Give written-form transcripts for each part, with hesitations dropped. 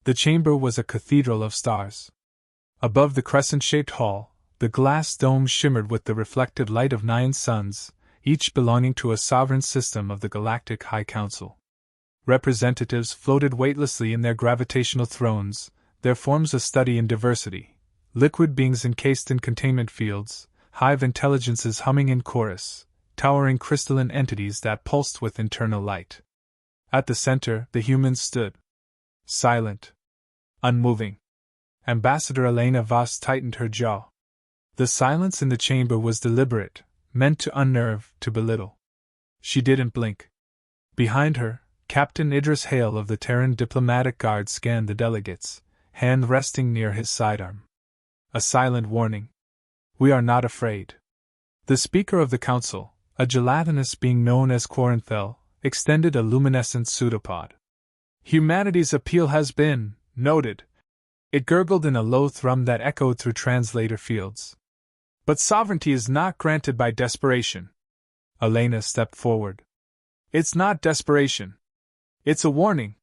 The chamber was a cathedral of stars. Above the crescent-shaped hall, the glass dome shimmered with the reflected light of 9 suns, each belonging to a sovereign system of the Galactic High Council. Representatives floated weightlessly in their gravitational thrones, their forms a study in diversity, liquid beings encased in containment fields, hive intelligences humming in chorus, towering crystalline entities that pulsed with internal light. At the center, the humans stood. Silent. Unmoving. Ambassador Elena Voss tightened her jaw. The silence in the chamber was deliberate, meant to unnerve, to belittle. She didn't blink. Behind her, Captain Idris Hale of the Terran Diplomatic Guard scanned the delegates, hand resting near his sidearm. A silent warning. We are not afraid. The Speaker of the Council, a gelatinous being known as Corinthel, extended a luminescent pseudopod. Humanity's appeal has been noted. It gurgled in a low thrum that echoed through translator fields. But sovereignty is not granted by desperation. Elena stepped forward. It's not desperation. It's a warning.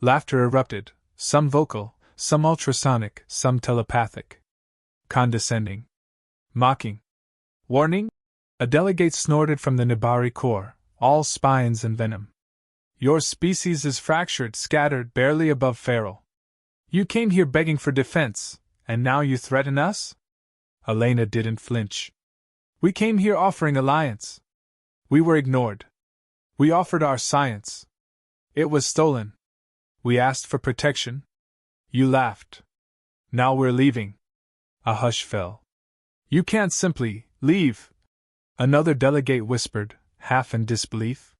Laughter erupted, some vocal, some ultrasonic, some telepathic. Condescending. Mocking. Warning? A delegate snorted from the Nibari core, all spines and venom. Your species is fractured, scattered, barely above feral. You came here begging for defense, and now you threaten us? Elena didn't flinch. We came here offering alliance. We were ignored. We offered our science. It was stolen. We asked for protection. You laughed. Now we're leaving. A hush fell. You can't simply leave. Another delegate whispered, half in disbelief.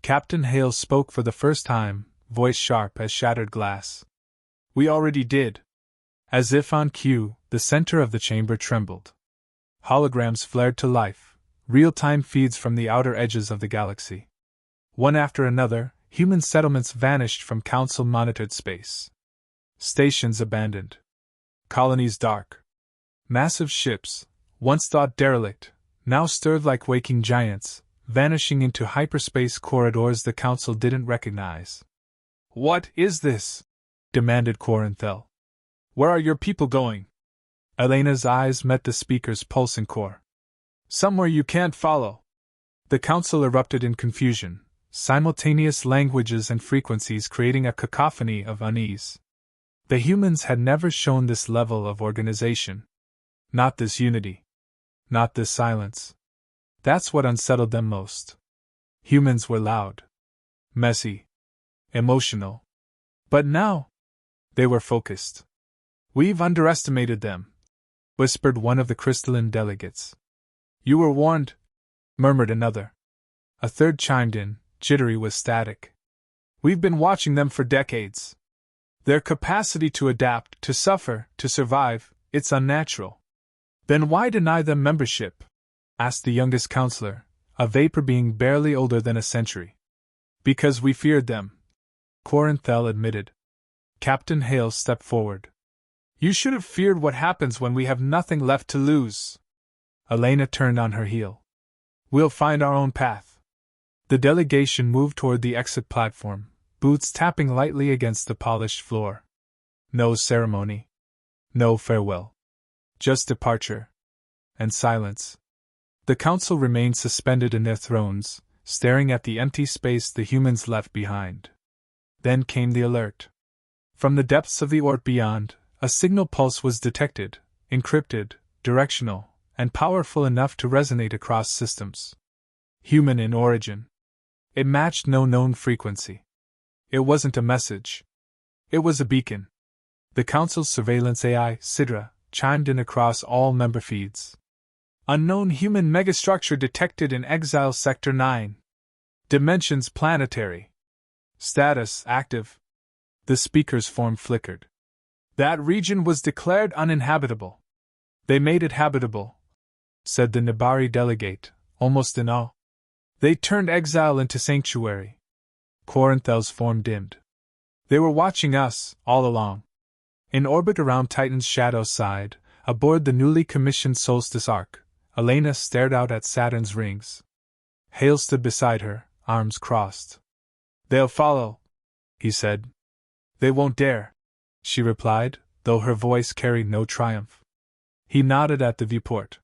Captain Hale spoke for the first time, voice sharp as shattered glass. We already did. As if on cue, the center of the chamber trembled. Holograms flared to life, real-time feeds from the outer edges of the galaxy. One after another, human settlements vanished from Council-monitored space. Stations abandoned. Colonies dark. Massive ships, once thought derelict, now stirred like waking giants, vanishing into hyperspace corridors the Council didn't recognize. What is this? Demanded Corinthel. Where are your people going? Elena's eyes met the speaker's pulsing core. Somewhere you can't follow. The Council erupted in confusion, simultaneous languages and frequencies creating a cacophony of unease. The humans had never shown this level of organization. Not this unity. Not this silence. That's what unsettled them most. Humans were loud. Messy. Emotional. But now, they were focused. We've underestimated them, whispered one of the crystalline delegates. You were warned, murmured another. A third chimed in, jittery with static. We've been watching them for decades. Their capacity to adapt, to suffer, to survive, it's unnatural. Then why deny them membership? Asked the youngest counselor, a vapor being barely older than a century. Because we feared them, Corinthel admitted. Captain Hale stepped forward. You should have feared what happens when we have nothing left to lose. Elena turned on her heel. We'll find our own path. The delegation moved toward the exit platform, boots tapping lightly against the polished floor. No ceremony. No farewell. Just departure. And silence. The Council remained suspended in their thrones, staring at the empty space the humans left behind. Then came the alert. From the depths of the orb beyond, a signal pulse was detected, encrypted, directional, and powerful enough to resonate across systems. Human in origin. It matched no known frequency. It wasn't a message. It was a beacon. The Council's surveillance AI, Sidra, chimed in across all member feeds. Unknown human megastructure detected in Exile Sector 9. Dimensions planetary. Status active. The speaker's form flickered. That region was declared uninhabitable. They made it habitable, said the Nibari delegate, almost in awe. They turned exile into sanctuary. Corinthel's form dimmed. They were watching us, all along. In orbit around Titan's shadow side, aboard the newly commissioned Solstice Ark, Elena stared out at Saturn's rings. Hale stood beside her, arms crossed. They'll follow, he said. They won't dare. she replied, though her voice carried no triumph. He nodded at the viewport.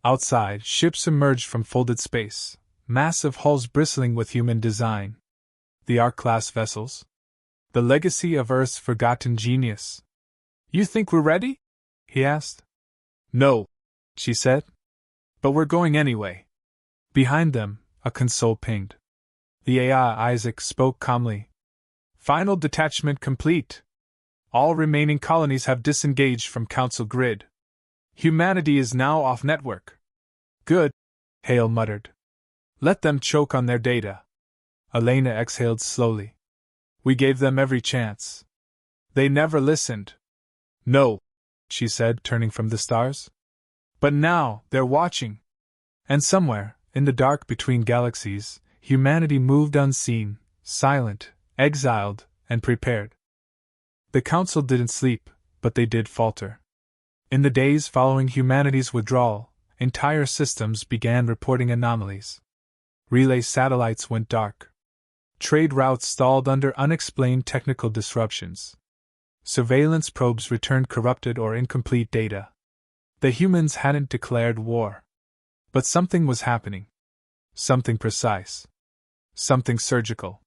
Outside, ships emerged from folded space, massive hulls bristling with human design. The Ark-class vessels? The legacy of Earth's forgotten genius. You think we're ready? He asked. No, she said. But we're going anyway. Behind them, a console pinged. The AI Isaac spoke calmly. Final detachment complete. All remaining colonies have disengaged from Council grid. Humanity is now off network. Good, Hale muttered. Let them choke on their data. Elena exhaled slowly. We gave them every chance. They never listened. No, she said, turning from the stars. But now, they're watching. And somewhere, in the dark between galaxies, humanity moved unseen, silent, exiled, and prepared. The Council didn't sleep, but they did falter. In the days following humanity's withdrawal, entire systems began reporting anomalies. Relay satellites went dark. Trade routes stalled under unexplained technical disruptions. Surveillance probes returned corrupted or incomplete data. The humans hadn't declared war. But something was happening. Something precise. Something surgical.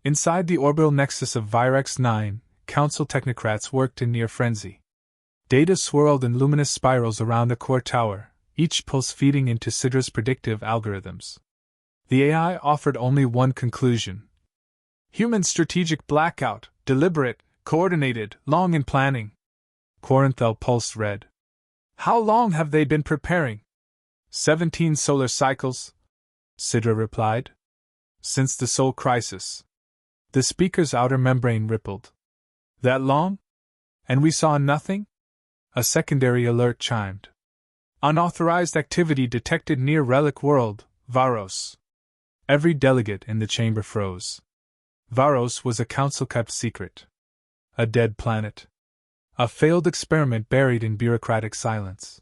Inside the orbital nexus of Virex 9, Council technocrats worked in near frenzy. Data swirled in luminous spirals around the core tower, each pulse feeding into Sidra's predictive algorithms. The AI offered only one conclusion. Human strategic blackout, deliberate, coordinated, long in planning. Corinthel pulsed red. How long have they been preparing? 17 solar cycles, Sidra replied. Since the Sol crisis. The speaker's outer membrane rippled. That long? And we saw nothing? A secondary alert chimed. Unauthorized activity detected near Relic World, Varos. Every delegate in the chamber froze. Varos was a council-kept secret. A dead planet. A failed experiment buried in bureaucratic silence.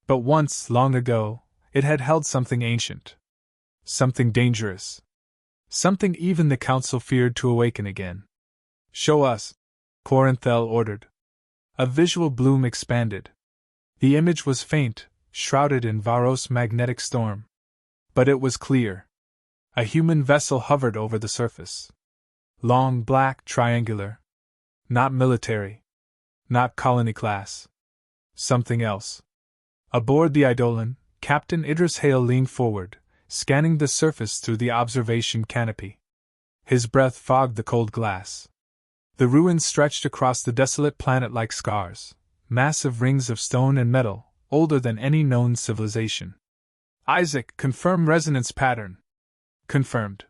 But once, long ago, it had held something ancient. Something dangerous. Something even the council feared to awaken again. Show us, Corinthel ordered. A visual bloom expanded. The image was faint, shrouded in Varos' magnetic storm. But it was clear. A human vessel hovered over the surface. Long, black, triangular. Not military. Not colony class. Something else. Aboard the Eidolon, Captain Idris Hale leaned forward, scanning the surface through the observation canopy. His breath fogged the cold glass. The ruins stretched across the desolate planet like scars, massive rings of stone and metal, older than any known civilization. Isaac, confirm resonance pattern. Confirmed.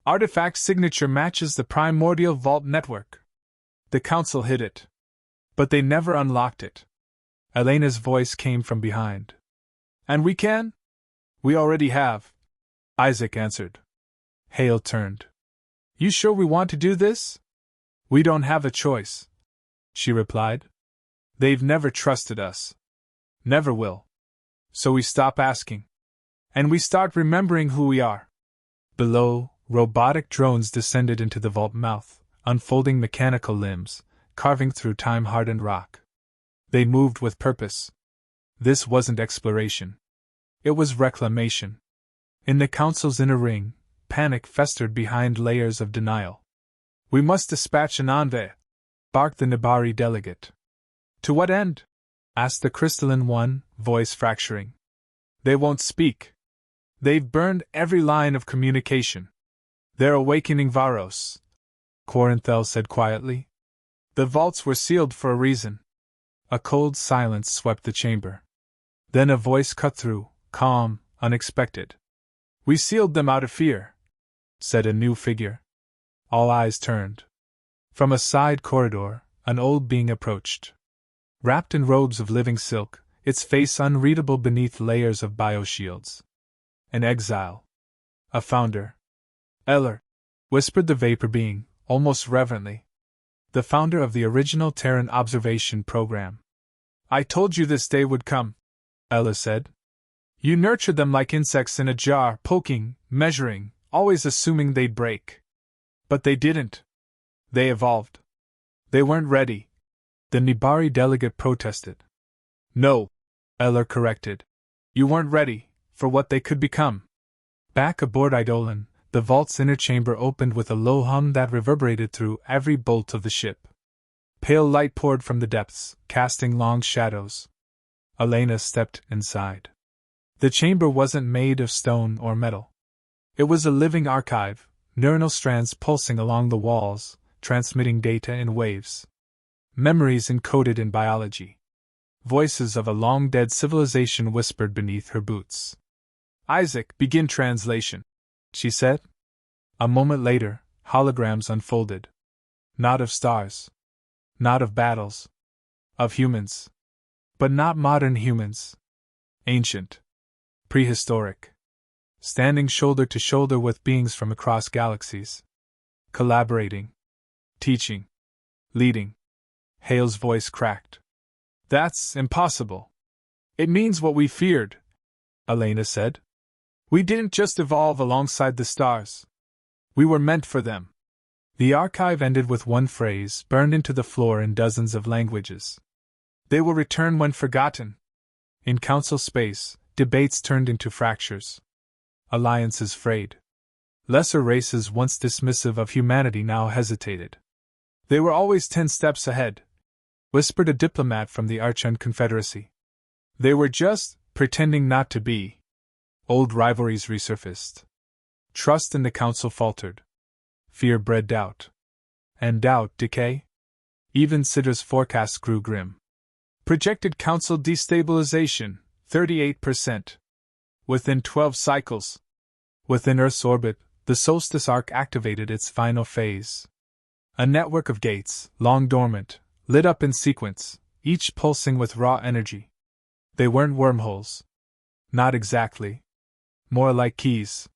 Artifact signature matches the primordial vault network. The council hid it. But they never unlocked it. Elena's voice came from behind. And we can? We already have, Isaac answered. Hale turned. You sure we want to do this? We don't have a choice, she replied. They've never trusted us. Never will. So we stop asking. And we start remembering who we are. Below, robotic drones descended into the vault mouth, unfolding mechanical limbs, carving through time-hardened rock. They moved with purpose. This wasn't exploration. It was reclamation. In the council's inner ring, panic festered behind layers of denial. We must dispatch an envoy, barked the Nibari delegate. To what end? Asked the crystalline one, voice fracturing. They won't speak. They've burned every line of communication. They're awakening Varos, Corinthel said quietly. The vaults were sealed for a reason. A cold silence swept the chamber. Then a voice cut through, calm, unexpected. We sealed them out of fear, said a new figure. All eyes turned. From a side corridor, an old being approached. Wrapped in robes of living silk, its face unreadable beneath layers of bioshields. An exile. A founder. Eller, whispered the vapor being, almost reverently. The founder of the original Terran observation program. I told you this day would come, Eller said. You nurtured them like insects in a jar, poking, measuring, always assuming they'd break. But they didn't. They evolved. They weren't ready. The Nibari delegate protested. No, Eller corrected. You weren't ready for what they could become. Back aboard Eidolon, the vault's inner chamber opened with a low hum that reverberated through every bolt of the ship. Pale light poured from the depths, casting long shadows. Elena stepped inside. The chamber wasn't made of stone or metal. It was a living archive, neuronal strands pulsing along the walls, transmitting data in waves. Memories encoded in biology. Voices of a long-dead civilization whispered beneath her boots. Isaac, begin translation, she said. A moment later, holograms unfolded. Not of stars. Not of battles. Of humans. But not modern humans. Ancient. Prehistoric. Standing shoulder to shoulder with beings from across galaxies. Collaborating. Teaching. Leading. Hale's voice cracked. That's impossible. It means what we feared, Elena said. We didn't just evolve alongside the stars. We were meant for them. The archive ended with one phrase burned into the floor in dozens of languages. They will return when forgotten. In council space, debates turned into fractures. Alliances frayed. Lesser races once dismissive of humanity now hesitated. They were always 10 steps ahead, whispered a diplomat from the Archon Confederacy. They were just pretending not to be. Old rivalries resurfaced. Trust in the council faltered. Fear bred doubt. And doubt decay? Even Sidra's forecasts grew grim. Projected council destabilization, 38%. Within 12 cycles. Within Earth's orbit, the solstice arc activated its final phase. A network of gates, long dormant, lit up in sequence, each pulsing with raw energy. They weren't wormholes. Not exactly. More like keys.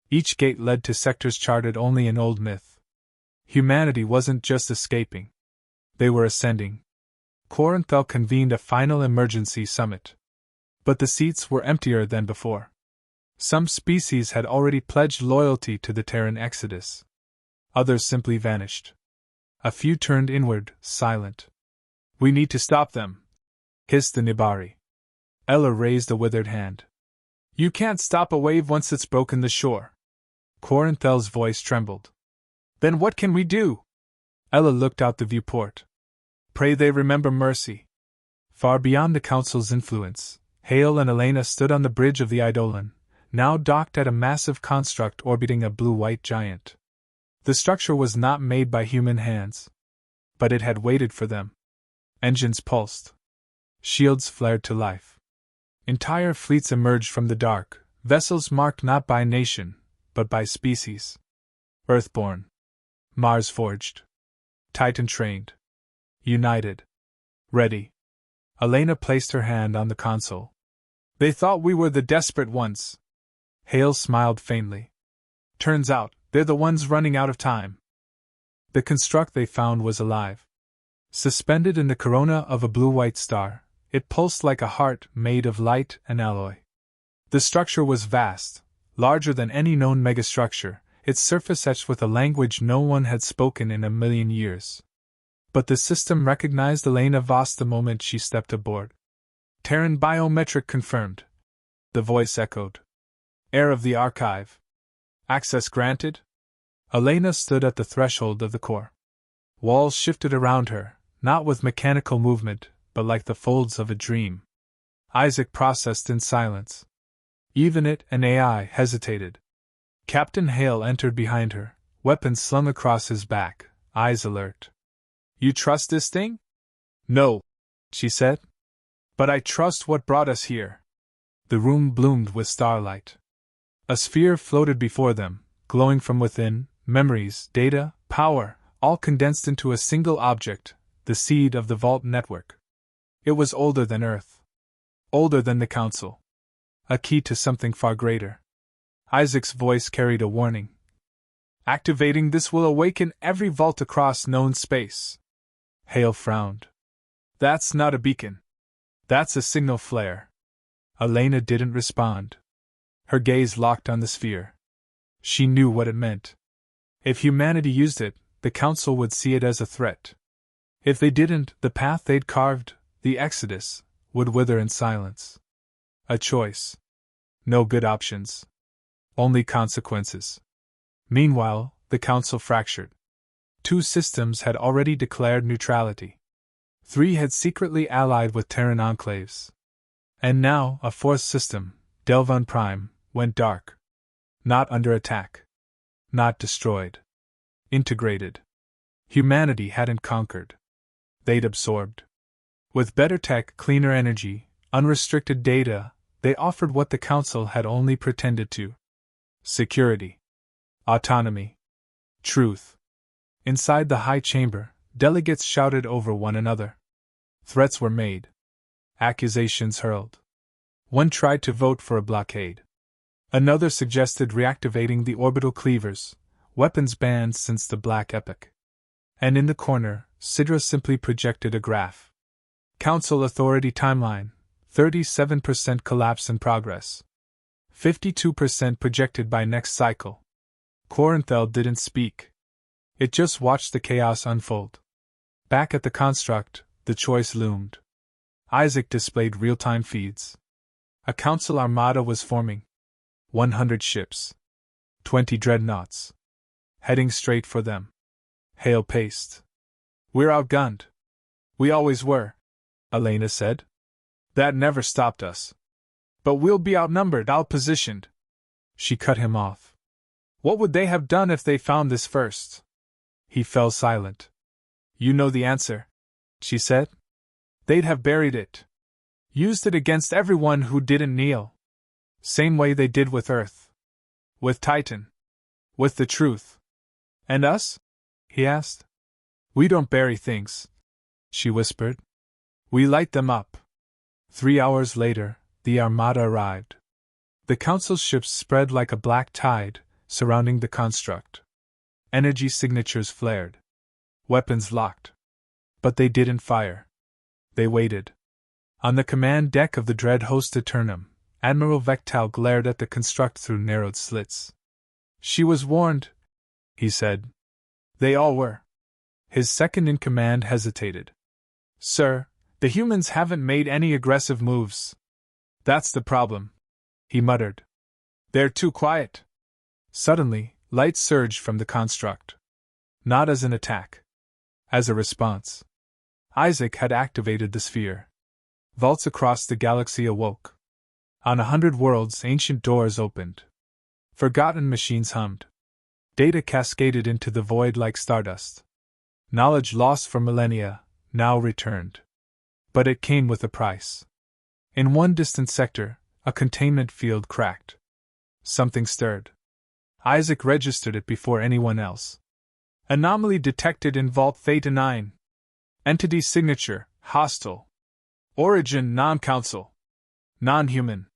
Each gate led to sectors charted only in old myth. Humanity wasn't just escaping. They were ascending. Corinthel convened a final emergency summit. But the seats were emptier than before. Some species had already pledged loyalty to the Terran Exodus. Others simply vanished. A few turned inward, silent. We need to stop them, hissed the Nibari. Ella raised a withered hand. You can't stop a wave once it's broken the shore. Corinthel's voice trembled. Then what can we do? Ella looked out the viewport. Pray they remember mercy. Far beyond the council's influence, Hale and Elena stood on the bridge of the Eidolon, now docked at a massive construct orbiting a blue-white giant. The structure was not made by human hands. But it had waited for them. Engines pulsed. Shields flared to life. Entire fleets emerged from the dark, vessels marked not by nation, but by species. Earthborn. Mars-forged. Titan-trained. United. Ready. Elena placed her hand on the console. They thought we were the desperate ones. Hale smiled faintly. Turns out, they're the ones running out of time. The construct they found was alive. Suspended in the corona of a blue-white star, it pulsed like a heart made of light and alloy. The structure was vast, larger than any known megastructure, its surface etched with a language no one had spoken in a million years. But the system recognized Elena Voss the moment she stepped aboard. Terran biometric confirmed. The voice echoed. Heir of the archive. Access granted? Elena stood at the threshold of the core. Walls shifted around her, not with mechanical movement, but like the folds of a dream. Isaac processed in silence. Even it and AI hesitated. Captain Hale entered behind her, weapons slung across his back, eyes alert. You trust this thing? No, she said. But I trust what brought us here. The room bloomed with starlight. A sphere floated before them, glowing from within, memories, data, power, all condensed into a single object, the seed of the Vault network. It was older than Earth. Older than the Council. A key to something far greater. Isaac's voice carried a warning. Activating this will awaken every vault across known space. Hale frowned. That's not a beacon. That's a signal flare. Elena didn't respond. Her gaze locked on the sphere. She knew what it meant. If humanity used it, the Council would see it as a threat. If they didn't, the path they'd carved, the Exodus, would wither in silence. A choice. No good options. Only consequences. Meanwhile, the Council fractured. 2 systems had already declared neutrality. 3 had secretly allied with Terran enclaves. And now, a 4th system, Delvon Prime, went dark. Not under attack. Not destroyed. Integrated. Humanity hadn't conquered. They'd absorbed. With better tech, cleaner energy, unrestricted data, they offered what the Council had only pretended to. Security. Autonomy. Truth. Inside the high chamber, delegates shouted over one another. Threats were made. Accusations hurled. One tried to vote for a blockade. Another suggested reactivating the orbital cleavers, weapons banned since the Black Epoch. And in the corner, Sidra simply projected a graph. Council Authority Timeline, 37% collapse in progress. 52% projected by next cycle. Corinthel didn't speak. It just watched the chaos unfold. Back at the construct, the choice loomed. Isaac displayed real-time feeds. A council armada was forming. 100 ships. 20 dreadnoughts. Heading straight for them. Hale paced. "We're outgunned." "We always were," Elena said. "That never stopped us. But we'll be outnumbered, outpositioned." She cut him off. "What would they have done if they found this first?" He fell silent. "You know the answer," she said. "They'd have buried it. Used it against everyone who didn't kneel. Same way they did with Earth. With Titan. With the truth." "And us?" he asked. "We don't bury things," she whispered. "We light them up." 3 hours later, the armada arrived. The Council ships spread like a black tide, surrounding the construct. Energy signatures flared. Weapons locked. But they didn't fire. They waited. On the command deck of the dread host Eternum, Admiral Vectal glared at the construct through narrowed slits. "She was warned," he said. "They all were." His second-in-command hesitated. "Sir, the humans haven't made any aggressive moves. That's the problem," he muttered. "They're too quiet." Suddenly, light surged from the construct. Not as an attack. As a response. Isaac had activated the sphere. Vaults across the galaxy awoke. On 100 worlds, ancient doors opened. Forgotten machines hummed. Data cascaded into the void like stardust. Knowledge lost for millennia, now returned. But it came with a price. In one distant sector, a containment field cracked. Something stirred. Isaac registered it before anyone else. Anomaly detected in Vault Theta 9. Entity signature, hostile. Origin non-council. Non-human.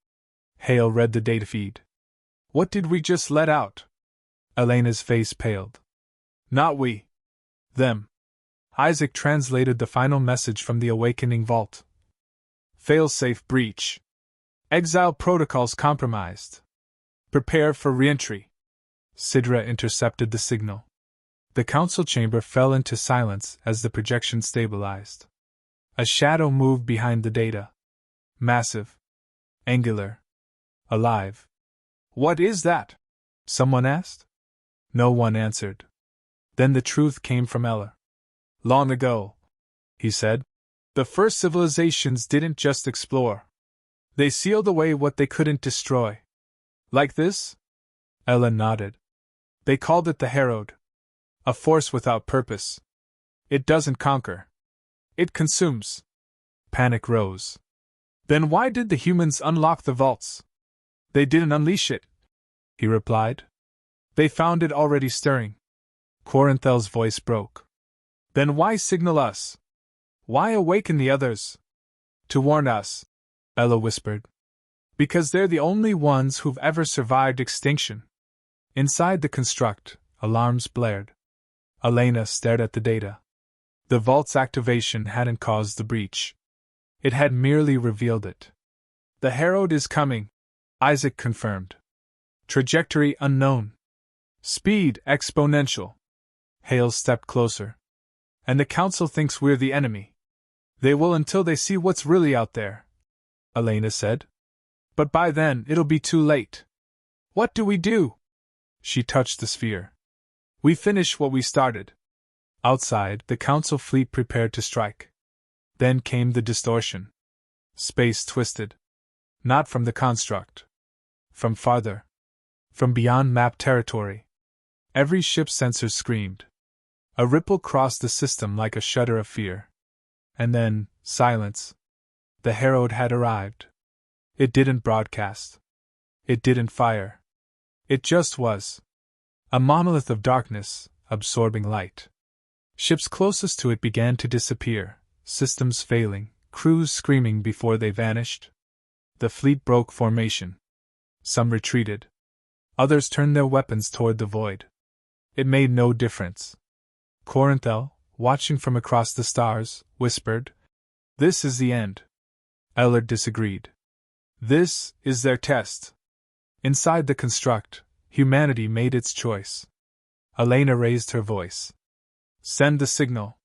Hale read the data feed. "What did we just let out?" Elena's face paled. "Not we. Them." Isaac translated the final message from the awakening vault. "Failsafe breach. Exile protocols compromised. Prepare for re-entry." Sidra intercepted the signal. The council chamber fell into silence as the projection stabilized. A shadow moved behind the data. Massive. Angular. Alive. "What is that?" someone asked. No one answered. Then the truth came from Eller. "Long ago," he said, "the first civilizations didn't just explore. They sealed away what they couldn't destroy." "Like this?" Ella nodded. "They called it the Herod. A force without purpose. It doesn't conquer. It consumes." Panic rose. "Then why did the humans unlock the vaults?" "They didn't unleash it," he replied. "They found it already stirring." Corinthel's voice broke. "Then why signal us? Why awaken the others?" "To warn us," Ella whispered. "Because they're the only ones who've ever survived extinction." Inside the construct, alarms blared. Elena stared at the data. The vault's activation hadn't caused the breach. It had merely revealed it. "The Herald is coming," Isaac confirmed. "Trajectory unknown. Speed exponential." Hale stepped closer. And the Council thinks we're the enemy. They will until they see what's really out there, Elena said. But by then, it'll be too late. What do we do? She touched the sphere. We finish what we started. Outside, the Council fleet prepared to strike. Then came the distortion. Space twisted. Not from the construct. From farther. From beyond map territory. Every ship's sensors screamed. A ripple crossed the system like a shudder of fear. And then, silence. The Herald had arrived. It didn't broadcast. It didn't fire. It just was. A monolith of darkness, absorbing light. Ships closest to it began to disappear, systems failing, crews screaming before they vanished. The fleet broke formation. Some retreated. Others turned their weapons toward the void. It made no difference. Corinthel, watching from across the stars, whispered, "This is the end." Ellard disagreed. "This is their test." Inside the construct, humanity made its choice. Elena raised her voice. "Send the signal.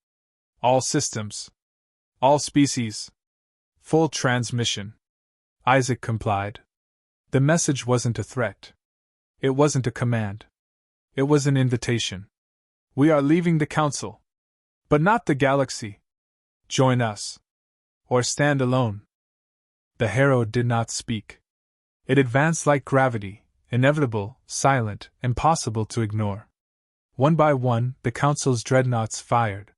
All systems. All species. Full transmission." Isaac complied. The message wasn't a threat. It wasn't a command. It was an invitation. "We are leaving the Council. But not the galaxy. Join us. Or stand alone." The Herald did not speak. It advanced like gravity, inevitable, silent, impossible to ignore. One by one, the Council's dreadnoughts fired.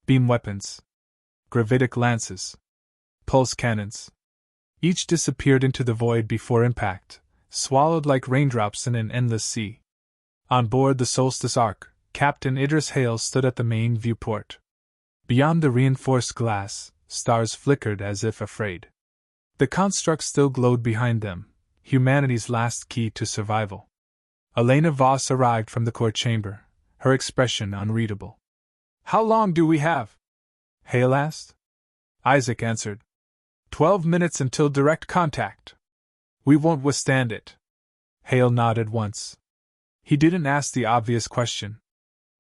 Beam weapons. Gravitic lances. Pulse cannons. Each disappeared into the void before impact, swallowed like raindrops in an endless sea. On board the Solstice Ark, Captain Idris Hale stood at the main viewport. Beyond the reinforced glass, stars flickered as if afraid. The construct still glowed behind them, humanity's last key to survival. Elena Voss arrived from the core chamber, her expression unreadable. "How long do we have?" Hale asked. Isaac answered. 12 minutes until direct contact. We won't withstand it." Hale nodded once. He didn't ask the obvious question.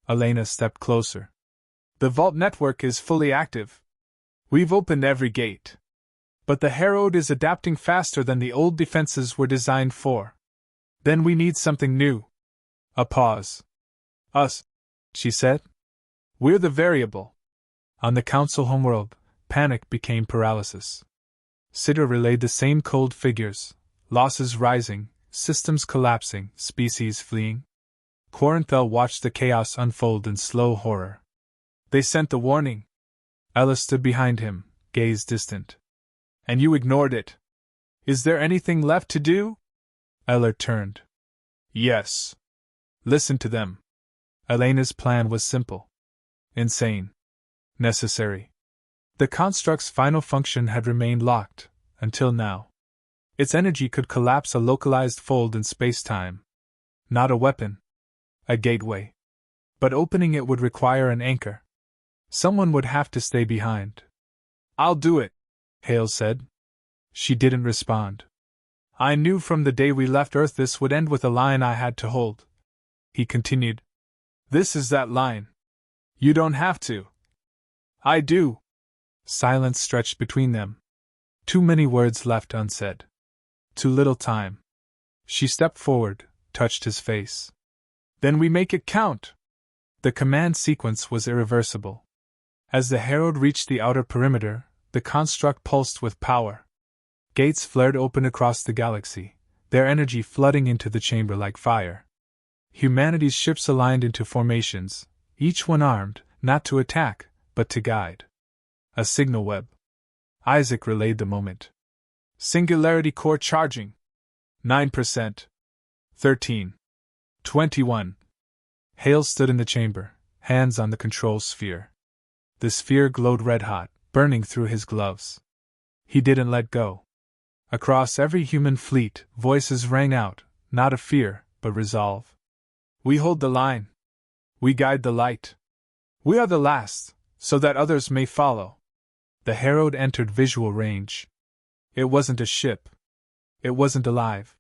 Elena stepped closer. "The vault network is fully active. We've opened every gate. But the Herald is adapting faster than the old defenses were designed for. Then we need something new." A pause. "Us," she said. "We're the variable." On the Council homeworld, panic became paralysis. Sidra relayed the same cold figures: losses rising, systems collapsing, species fleeing. Corinthel watched the chaos unfold in slow horror. "They sent the warning." Ella stood behind him, gaze distant. "And you ignored it. Is there anything left to do?" Ellard turned. "Yes. Listen to them." Elena's plan was simple. Insane. Necessary. The construct's final function had remained locked, until now. Its energy could collapse a localized fold in space-time. Not a weapon. A gateway. But opening it would require an anchor. Someone would have to stay behind. "I'll do it," Hale said. She didn't respond. "I knew from the day we left Earth this would end with a line I had to hold," he continued. "This is that line. You don't have to." "I do." Silence stretched between them. Too many words left unsaid. Too little time. She stepped forward, touched his face. "Then we make it count." The command sequence was irreversible. As the Herald reached the outer perimeter, the construct pulsed with power. Gates flared open across the galaxy, their energy flooding into the chamber like fire. Humanity's ships aligned into formations, each one armed, not to attack, but to guide. A signal web. Isaac relayed the moment. "Singularity core charging. 9%. 13. 21. Hale stood in the chamber, hands on the control sphere. The sphere glowed red-hot, burning through his gloves. He didn't let go. Across every human fleet, voices rang out, not of fear, but resolve. "We hold the line. We guide the light. We are the last, so that others may follow." The Herald entered visual range. It wasn't a ship. It wasn't alive.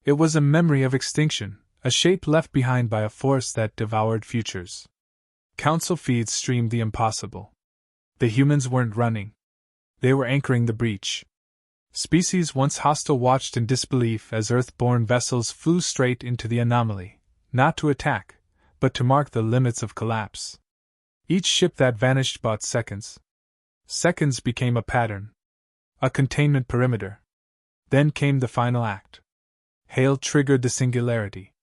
It was a memory of extinction, a shape left behind by a force that devoured futures. Council feeds streamed the impossible. The humans weren't running. They were anchoring the breach. Species once hostile watched in disbelief as Earth-borne vessels flew straight into the anomaly, not to attack, but to mark the limits of collapse. Each ship that vanished bought seconds. Seconds became a pattern. A containment perimeter. Then came the final act. Hail triggered the singularity.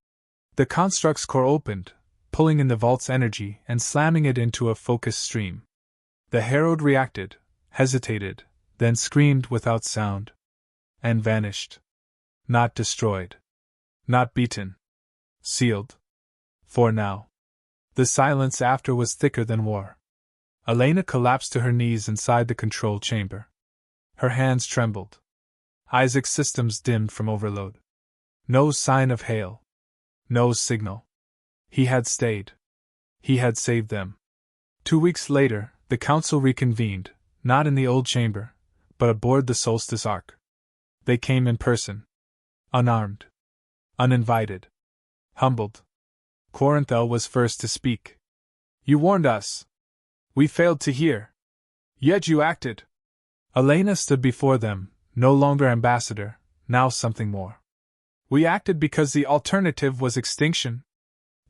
The construct's core opened, pulling in the vault's energy and slamming it into a focused stream. The Herald reacted, hesitated, then screamed without sound. And vanished. Not destroyed. Not beaten. Sealed. For now. The silence after was thicker than war. Elena collapsed to her knees inside the control chamber. Her hands trembled. Isaac's systems dimmed from overload. No sign of Hale. No signal. He had stayed. He had saved them. 2 weeks later, the council reconvened, not in the old chamber, but aboard the Solstice Ark. They came in person. Unarmed. Uninvited. Humbled. Corinthel was first to speak. You warned us. We failed to hear. Yet you acted. Elena stood before them, no longer ambassador, now something more. We acted because the alternative was extinction.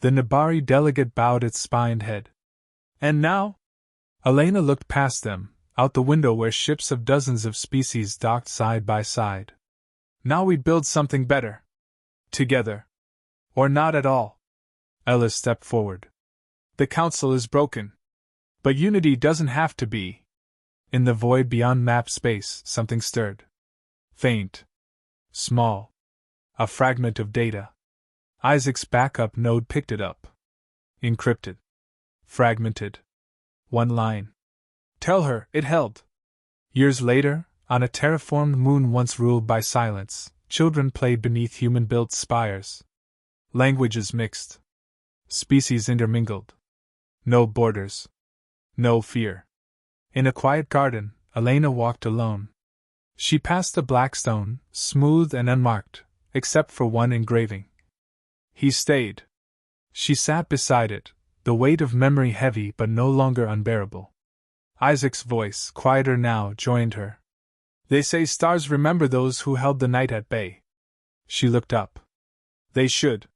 The Nabari delegate bowed its spined head. And now? Elena looked past them, out the window where ships of dozens of species docked side by side. Now we build something better. Together. Or not at all. Ellis stepped forward. The council is broken. But unity doesn't have to be. In the void beyond map space, something stirred. Faint. Small. A fragment of data. Isaac's backup node picked it up. Encrypted. Fragmented. One line. Tell her, it held. Years later, on a terraformed moon once ruled by silence, children played beneath human-built spires. Languages mixed. Species intermingled. No borders. No fear. In a quiet garden, Elena walked alone. She passed a black stone, smooth and unmarked, except for one engraving. He stayed. She sat beside it, the weight of memory heavy but no longer unbearable. Isaac's voice, quieter now, joined her. They say stars remember those who held the night at bay. She looked up. They should.